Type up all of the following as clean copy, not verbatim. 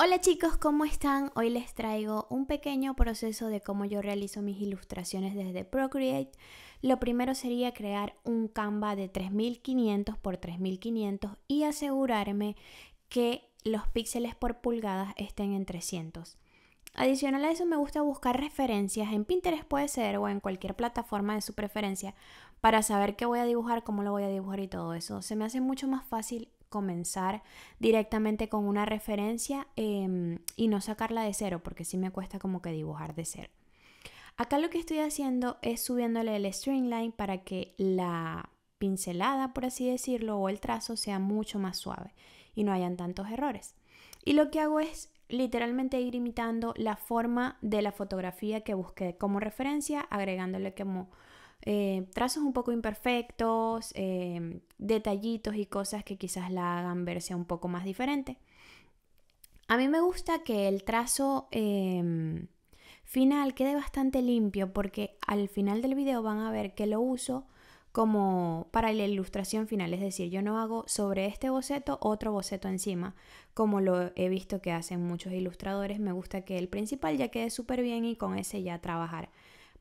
Hola chicos, ¿cómo están? Hoy les traigo un pequeño proceso de cómo yo realizo mis ilustraciones desde Procreate. Lo primero sería crear un Canva de 3500 por 3500 y asegurarme que los píxeles por pulgadas estén en 300. Adicional a eso me gusta buscar referencias en Pinterest puede ser o en cualquier plataforma de su preferencia para saber qué voy a dibujar, cómo lo voy a dibujar y todo eso. Se me hace mucho más fácil comenzar directamente con una referencia y no sacarla de cero porque sí me cuesta como que dibujar de cero. Acá lo que estoy haciendo es subiéndole el streamline para que la pincelada, por así decirlo, o el trazo sea mucho más suave y no hayan tantos errores. Y lo que hago es literalmente ir imitando la forma de la fotografía que busqué como referencia, agregándole como trazos un poco imperfectos, detallitos y cosas que quizás la hagan verse un poco más diferente. A mí me gusta que el trazo final quede bastante limpio porque al final del video van a ver que lo uso como para la ilustración final, es decir, yo no hago sobre este boceto otro boceto encima, como lo he visto que hacen muchos ilustradores. Me gusta que el principal ya quede súper bien y con ese ya trabajar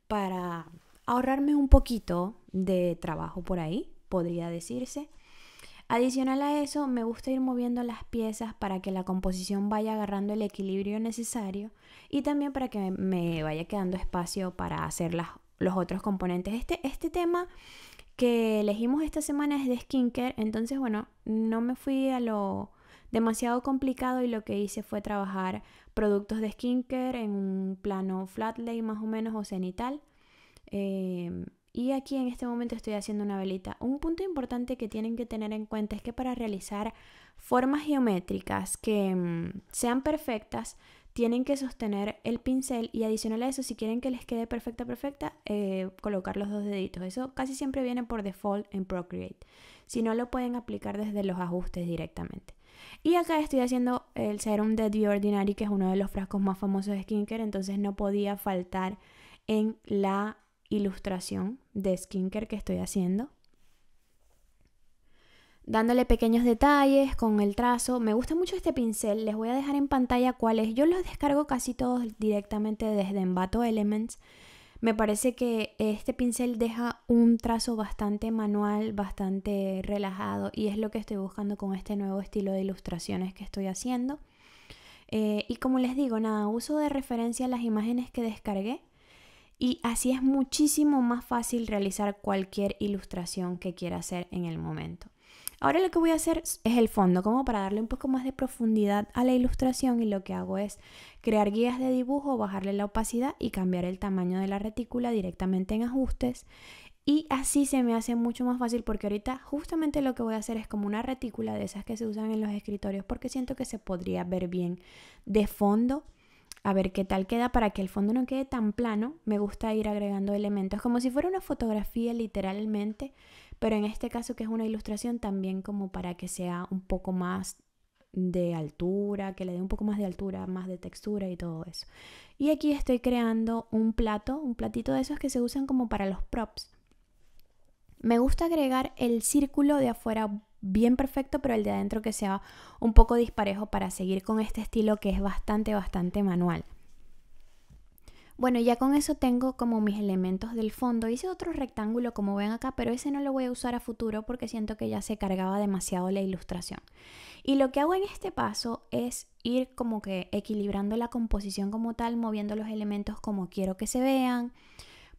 para ahorrarme un poquito de trabajo por ahí, podría decirse. Adicional a eso, me gusta ir moviendo las piezas para que la composición vaya agarrando el equilibrio necesario y también para que me vaya quedando espacio para hacer los otros componentes. Este tema que elegimos esta semana es de skincare, entonces bueno, no me fui a lo demasiado complicado y lo que hice fue trabajar productos de skincare en un plano flat lay más o menos o cenital. Y aquí en este momento estoy haciendo una velita. Un punto importante que tienen que tener en cuenta es que para realizar formas geométricas que sean perfectas, tienen que sostener el pincel y adicional a eso, si quieren que les quede perfecta, colocar los dos deditos. Eso casi siempre viene por default en Procreate. Si no, lo pueden aplicar desde los ajustes directamente. Y acá estoy haciendo el serum de The Ordinary, que es uno de los frascos más famosos de skincare, entonces no podía faltar en la ilustración de skincare que estoy haciendo, dándole pequeños detalles con el trazo. Me gusta mucho este pincel, les voy a dejar en pantalla cuál es. Yo los descargo casi todos directamente desde Envato Elements. Me parece que este pincel deja un trazo bastante manual, bastante relajado y es lo que estoy buscando con este nuevo estilo de ilustraciones que estoy haciendo. Y como les digo, nada, uso de referencia las imágenes que descargué. Y así es muchísimo más fácil realizar cualquier ilustración que quiera hacer en el momento. Ahora lo que voy a hacer es el fondo, como para darle un poco más de profundidad a la ilustración, y lo que hago es crear guías de dibujo, bajarle la opacidad y cambiar el tamaño de la retícula directamente en ajustes. Y así se me hace mucho más fácil porque ahorita justamente lo que voy a hacer es como una retícula de esas que se usan en los escritorios porque siento que se podría ver bien de fondo. A ver qué tal queda para que el fondo no quede tan plano. Me gusta ir agregando elementos como si fuera una fotografía literalmente, pero en este caso que es una ilustración también como para que sea un poco más de altura, que le dé un poco más de altura, más de textura y todo eso. Y aquí estoy creando un platito de esos que se usan como para los props. Me gusta agregar el círculo de afuera bien perfecto, pero el de adentro que sea un poco disparejo para seguir con este estilo que es bastante manual. Bueno, ya con eso tengo como mis elementos del fondo. Hice otro rectángulo como ven acá, pero ese no lo voy a usar a futuro porque siento que ya se cargaba demasiado la ilustración. Y lo que hago en este paso es ir como que equilibrando la composición como tal, moviendo los elementos como quiero que se vean,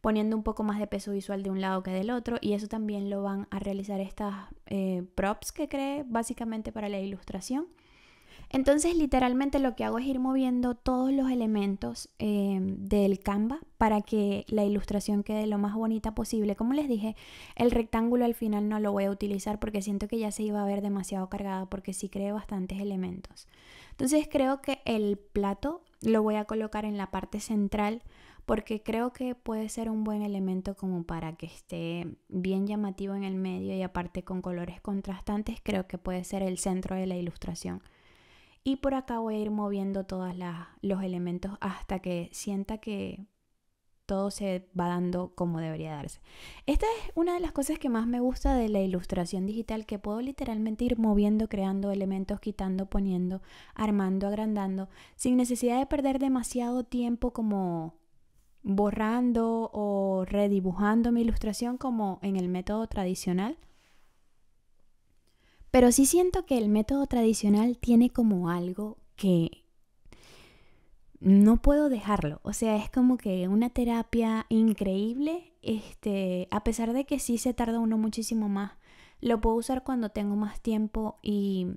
poniendo un poco más de peso visual de un lado que del otro, y eso también lo van a realizar estas props que creé básicamente para la ilustración. Entonces literalmente lo que hago es ir moviendo todos los elementos del Canva para que la ilustración quede lo más bonita posible. Como les dije, el rectángulo al final no lo voy a utilizar porque siento que ya se iba a ver demasiado cargado porque sí creé bastantes elementos. Entonces creo que el plato lo voy a colocar en la parte central porque creo que puede ser un buen elemento como para que esté bien llamativo en el medio y aparte con colores contrastantes creo que puede ser el centro de la ilustración. Y por acá voy a ir moviendo todos los elementos hasta que sienta que todo se va dando como debería darse. Esta es una de las cosas que más me gusta de la ilustración digital, que puedo literalmente ir moviendo, creando elementos, quitando, poniendo, armando, agrandando, sin necesidad de perder demasiado tiempo como borrando o redibujando mi ilustración como en el método tradicional. Pero sí siento que el método tradicional tiene como algo que no puedo dejarlo. O sea, es como que una terapia increíble. A pesar de que sí se tarda uno muchísimo más, lo puedo usar cuando tengo más tiempo y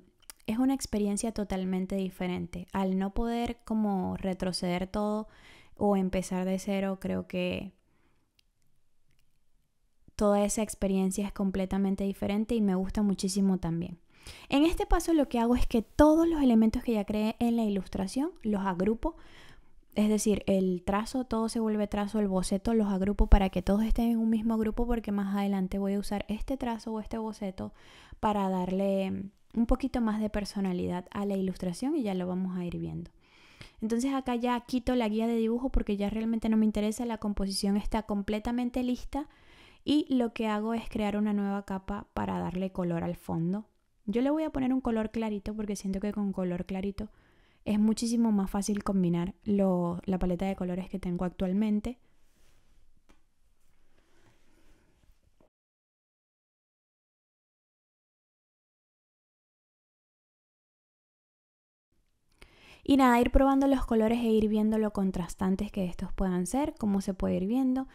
es una experiencia totalmente diferente. Al no poder como retroceder todo o empezar de cero, creo que toda esa experiencia es completamente diferente y me gusta muchísimo también. En este paso lo que hago es que todos los elementos que ya creé en la ilustración los agrupo. Es decir, el trazo, todo se vuelve trazo, el boceto los agrupo para que todos estén en un mismo grupo, porque más adelante voy a usar este trazo o este boceto para darle un poquito más de personalidad a la ilustración y ya lo vamos a ir viendo. Entonces acá ya quito la guía de dibujo porque ya realmente no me interesa, la composición está completamente lista y lo que hago es crear una nueva capa para darle color al fondo. Yo le voy a poner un color clarito porque siento que con color clarito es muchísimo más fácil combinar la paleta de colores que tengo actualmente. Y nada, ir probando los colores e ir viendo lo contrastantes que estos puedan ser, cómo se puede ir viendo.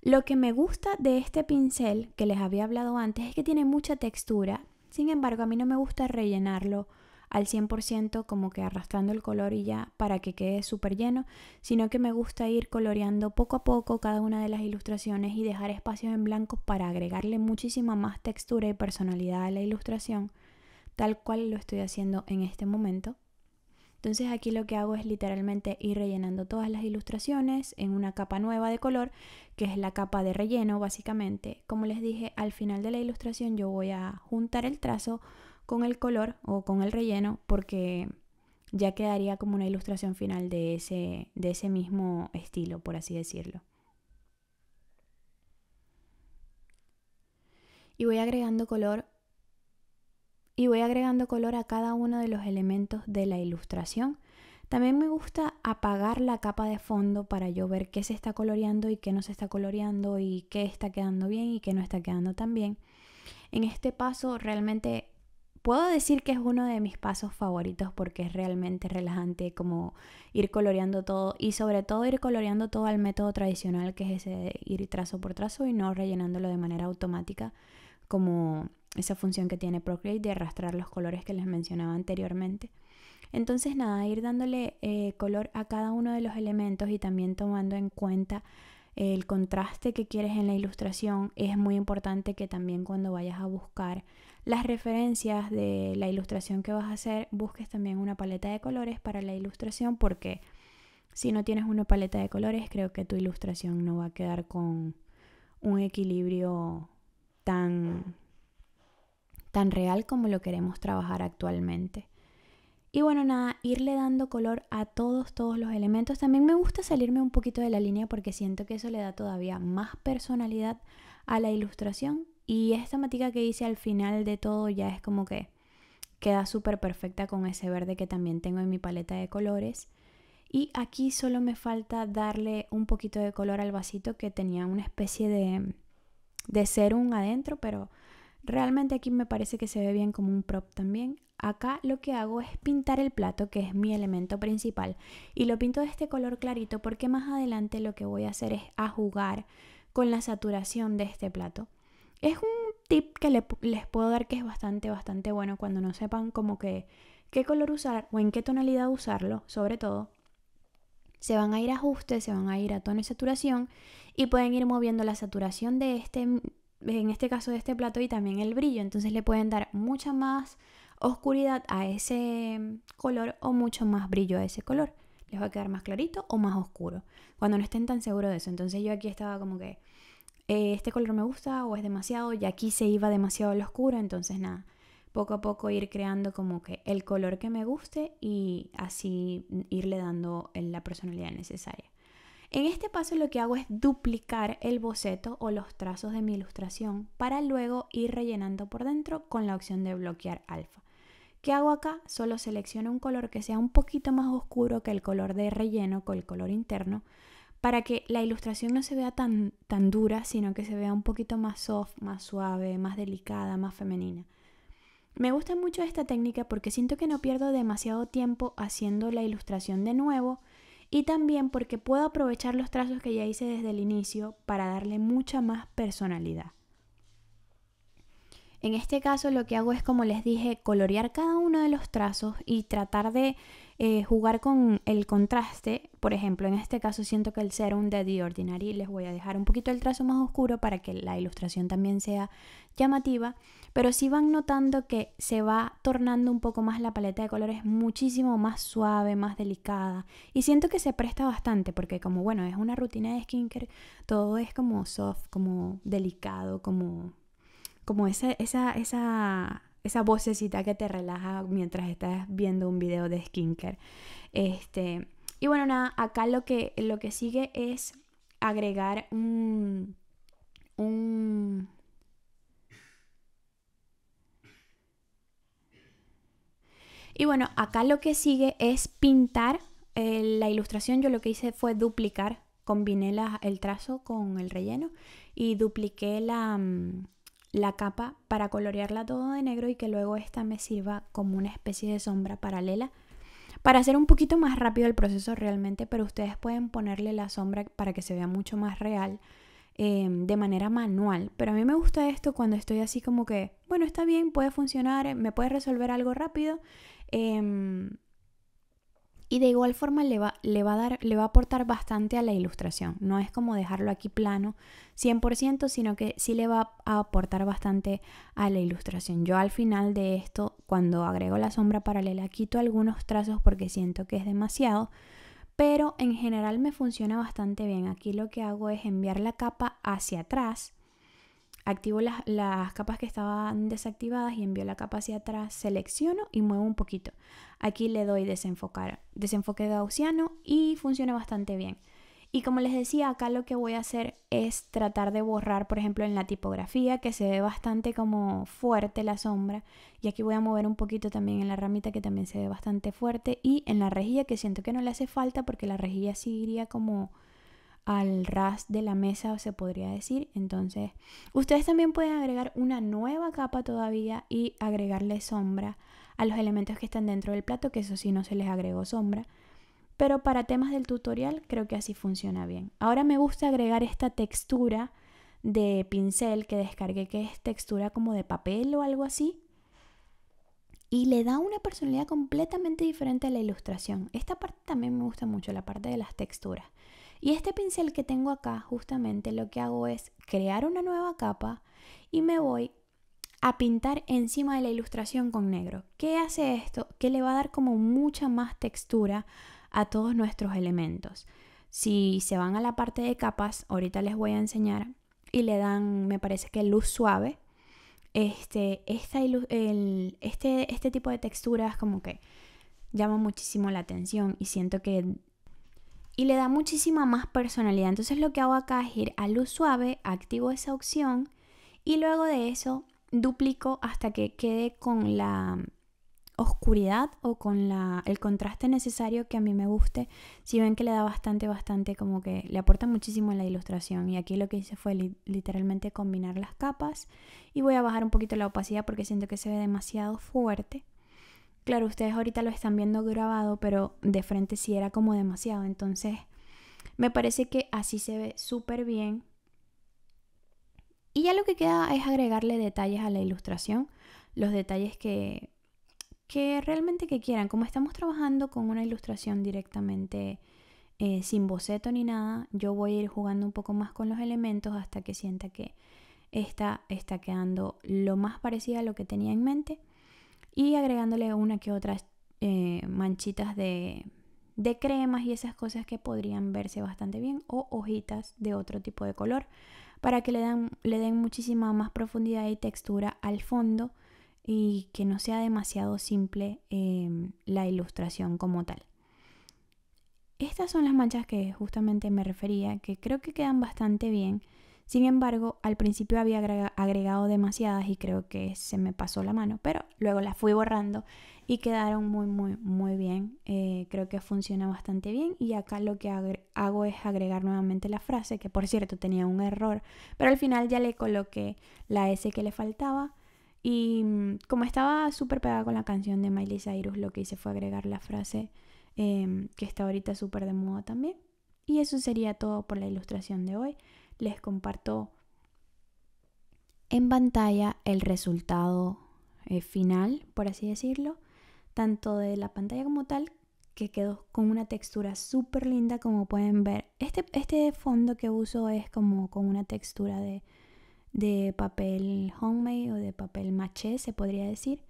Lo que me gusta de este pincel que les había hablado antes es que tiene mucha textura. Sin embargo, a mí no me gusta rellenarlo al 100% como que arrastrando el color y ya para que quede súper lleno, sino que me gusta ir coloreando poco a poco cada una de las ilustraciones y dejar espacios en blanco para agregarle muchísima más textura y personalidad a la ilustración, tal cual lo estoy haciendo en este momento. Entonces aquí lo que hago es literalmente ir rellenando todas las ilustraciones en una capa nueva de color, que es la capa de relleno básicamente. Como les dije, al final de la ilustración yo voy a juntar el trazo con el color o con el relleno, porque ya quedaría como una ilustración final de ese mismo estilo, por así decirlo. Y voy agregando color a cada uno de los elementos de la ilustración. También me gusta apagar la capa de fondo para yo ver qué se está coloreando y qué no se está coloreando y qué está quedando bien y qué no está quedando tan bien. En este paso realmente puedo decir que es uno de mis pasos favoritos porque es realmente relajante como ir coloreando todo y sobre todo ir coloreando todo al método tradicional, que es ese de ir trazo por trazo y no rellenándolo de manera automática, como esa función que tiene Procreate de arrastrar los colores que les mencionaba anteriormente. Entonces nada, ir dándole color a cada uno de los elementos y también tomando en cuenta el contraste que quieres en la ilustración. Es muy importante que también cuando vayas a buscar las referencias de la ilustración que vas a hacer, busques también una paleta de colores para la ilustración, porque si no tienes una paleta de colores, creo que tu ilustración no va a quedar con un equilibrio tan real como lo queremos trabajar actualmente. Y bueno, nada, irle dando color a todos los elementos. También me gusta salirme un poquito de la línea porque siento que eso le da todavía más personalidad a la ilustración. Y esta matica que hice al final de todo ya es como que queda súper perfecta con ese verde que también tengo en mi paleta de colores. Y aquí solo me falta darle un poquito de color al vasito, que tenía una especie de serum adentro, pero realmente aquí me parece que se ve bien como un prop también. Acá lo que hago es pintar el plato, que es mi elemento principal, y lo pinto de este color clarito porque más adelante lo que voy a hacer es a jugar con la saturación de este plato. Es un tip que les puedo dar que es bastante bueno cuando no sepan como que qué color usar o en qué tonalidad usarlo, sobre todo. Se van a ir a ajustes, se van a ir a tono y saturación y pueden ir moviendo la saturación de en este caso de este plato, y también el brillo. Entonces le pueden dar mucha más oscuridad a ese color o mucho más brillo a ese color. Les va a quedar más clarito o más oscuro cuando no estén tan seguros de eso. Entonces yo aquí estaba como que este color me gusta o es demasiado, y aquí se iba demasiado al oscuro. Entonces nada, poco a poco ir creando como que el color que me guste y así irle dando la personalidad necesaria. En este paso lo que hago es duplicar el boceto o los trazos de mi ilustración para luego ir rellenando por dentro con la opción de bloquear alfa. ¿Qué hago acá? Solo selecciono un color que sea un poquito más oscuro que el color de relleno, con el color interno, para que la ilustración no se vea tan dura, sino que se vea un poquito más soft, más suave, más delicada, más femenina. Me gusta mucho esta técnica porque siento que no pierdo demasiado tiempo haciendo la ilustración de nuevo y también porque puedo aprovechar los trazos que ya hice desde el inicio para darle mucha más personalidad. En este caso lo que hago es, como les dije, colorear cada uno de los trazos y tratar de jugar con el contraste. Por ejemplo, en este caso siento que el Serum de The Ordinary, les voy a dejar un poquito el trazo más oscuro para que la ilustración también sea llamativa, pero si van notando que se va tornando un poco más la paleta de colores, muchísimo más suave, más delicada, y siento que se presta bastante porque, como bueno, es una rutina de skincare, todo es como soft, como delicado, como esa vocecita que te relaja mientras estás viendo un video de skincare. Y bueno, nada, acá lo que sigue es agregar Y bueno, acá lo que sigue es pintar la ilustración. Yo lo que hice fue duplicar, combiné el trazo con el relleno y dupliqué la capa para colorearla todo de negro y que luego esta me sirva como una especie de sombra paralela para hacer un poquito más rápido el proceso realmente, pero ustedes pueden ponerle la sombra para que se vea mucho más real de manera manual. Pero a mí me gusta esto cuando estoy así como que, bueno, está bien, puede funcionar, me puede resolver algo rápido. Y de igual forma le va a aportar bastante a la ilustración. No es como dejarlo aquí plano 100%, sino que sí le va a aportar bastante a la ilustración. Yo al final de esto, cuando agrego la sombra paralela, quito algunos trazos porque siento que es demasiado, pero en general me funciona bastante bien. Aquí lo que hago es enviar la capa hacia atrás. Activo las capas que estaban desactivadas y envío la capa hacia atrás, selecciono y muevo un poquito. Aquí le doy desenfoque gaussiano y funciona bastante bien. Y como les decía, acá lo que voy a hacer es tratar de borrar, por ejemplo, en la tipografía, que se ve bastante como fuerte la sombra. Y aquí voy a mover un poquito también en la ramita, que también se ve bastante fuerte. Y en la rejilla, que siento que no le hace falta porque la rejilla sí iría como al ras de la mesa, se podría decir. Entonces ustedes también pueden agregar una nueva capa todavía y agregarle sombra a los elementos que están dentro del plato, que eso sí no se les agregó sombra, pero para temas del tutorial creo que así funciona bien. Ahora me gusta agregar esta textura de pincel que descargué, que es textura como de papel o algo así, y le da una personalidad completamente diferente a la ilustración. Esta parte también me gusta mucho, la parte de las texturas. Y este pincel que tengo acá, justamente lo que hago es crear una nueva capa y me voy a pintar encima de la ilustración con negro. ¿Qué hace esto? Que le va a dar como mucha más textura a todos nuestros elementos. Si se van a la parte de capas, ahorita les voy a enseñar, y le dan, me parece que luz suave, este tipo de texturas como que llama muchísimo la atención y siento que y le da muchísima más personalidad. Entonces lo que hago acá es ir a luz suave, activo esa opción y luego de eso duplico hasta que quede con la oscuridad o con el contraste necesario que a mí me guste. Si ven que le da bastante como que le aporta muchísimo en la ilustración, y aquí lo que hice fue literalmente combinar las capas y voy a bajar un poquito la opacidad porque siento que se ve demasiado fuerte. Claro, ustedes ahorita lo están viendo grabado, pero de frente sí era como demasiado. Entonces, me parece que así se ve súper bien. Y ya lo que queda es agregarle detalles a la ilustración. Los detalles que realmente que quieran. Como estamos trabajando con una ilustración directamente sin boceto ni nada, yo voy a ir jugando un poco más con los elementos hasta que sienta que esta está quedando lo más parecida a lo que tenía en mente. Y agregándole una que otras manchitas de cremas y esas cosas que podrían verse bastante bien, o hojitas de otro tipo de color para que le den muchísima más profundidad y textura al fondo y que no sea demasiado simple la ilustración como tal. estas son las manchas que justamente me refería, que creo que quedan bastante bien. Sin embargo, al principio había agregado demasiadas y creo que se me pasó la mano, pero luego las fui borrando y quedaron muy bien. Creo que funciona bastante bien y acá lo que hago es agregar nuevamente la frase, que por cierto tenía un error, pero al final ya le coloqué la S que le faltaba. Y como estaba súper pegada con la canción de Miley Cyrus, lo que hice fue agregar la frase que está ahorita súper de moda también. Y eso sería todo por la ilustración de hoy. Les comparto en pantalla el resultado final, por así decirlo, tanto de la pantalla como tal, que quedó con una textura súper linda, como pueden ver. Este fondo que uso es como con una textura de papel homemade o de papel maché, se podría decir,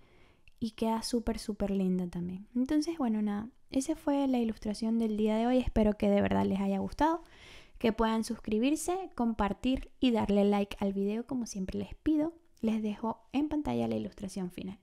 y queda súper linda también. Entonces, bueno, nada, esa fue la ilustración del día de hoy. Espero que de verdad les haya gustado, que puedan suscribirse, compartir y darle like al video como siempre les pido. Les dejo en pantalla la ilustración final.